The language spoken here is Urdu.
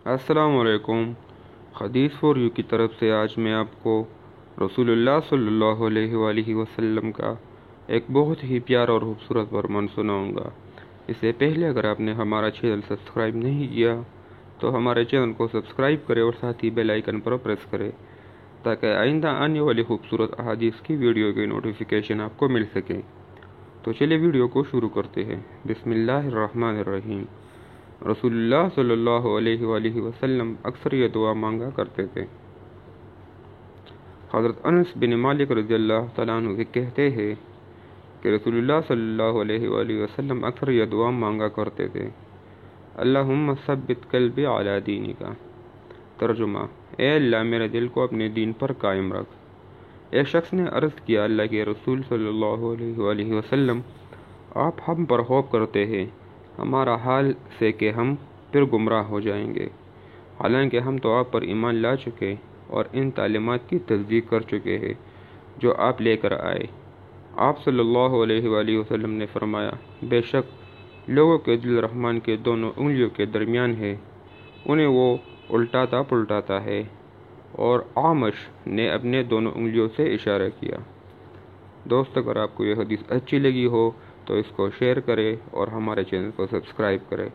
السلام علیکم۔ حدیث فور یو کی طرف سے آج میں آپ کو رسول اللہ صلی اللہ علیہ وآلہ وسلم کا ایک بہت ہی پیارا اور خوبصورت فرمان سناؤں گا۔ اس سے پہلے اگر آپ نے ہمارا چینل سبسکرائب نہیں کیا تو ہمارے چینل کو سبسکرائب کرے اور ساتھ ہی بیل آئیکن پر پریس کرے تاکہ آئندہ آنے والی خوبصورت احادیث کی ویڈیو کی نوٹیفیکیشن آپ کو مل سکے۔ تو چلیے ویڈیو کو شروع کرتے ہیں۔ بسم اللہ الرحمن الرحیم۔ رسول اللہ صلی اللہ علیہ وآلہ وسلم اکثر یہ دعا مانگا کرتے تھے۔ حضرت انس بن مالک رضی اللہ تعالیٰ عنہ کہتے ہیں کہ رسول اللہ صلی اللہ علیہ وآلہ وسلم اکثر یہ دعا مانگا کرتے تھے، اللہم ثبت قلبی علی دینک۔ ترجمہ: اے اللہ میرے دل کو اپنے دین پر قائم رکھ۔ ایک شخص نے عرض کیا، اللہ کے رسول صلی اللہ علیہ وآلہ وسلم، آپ ہم پر خوف کرتے ہیں ہمارا حال سے کہ ہم پھر گمراہ ہو جائیں گے، حالانکہ ہم تو آپ پر ایمان لا چکے اور ان تعلیمات کی تصدیق کر چکے ہیں جو آپ لے کر آئے۔ آپ صلی اللہ علیہ وآلہ وسلم نے فرمایا، بے شک لوگوں کے دل رحمان کے دونوں انگلیوں کے درمیان ہے، انہیں وہ الٹاتا پلٹاتا ہے، اور اعمش نے اپنے دونوں انگلیوں سے اشارہ کیا۔ دوست، اگر آپ کو یہ حدیث اچھی لگی ہو تو اس کو شیئر کریں اور ہمارے چینل کو سبسکرائب کریں۔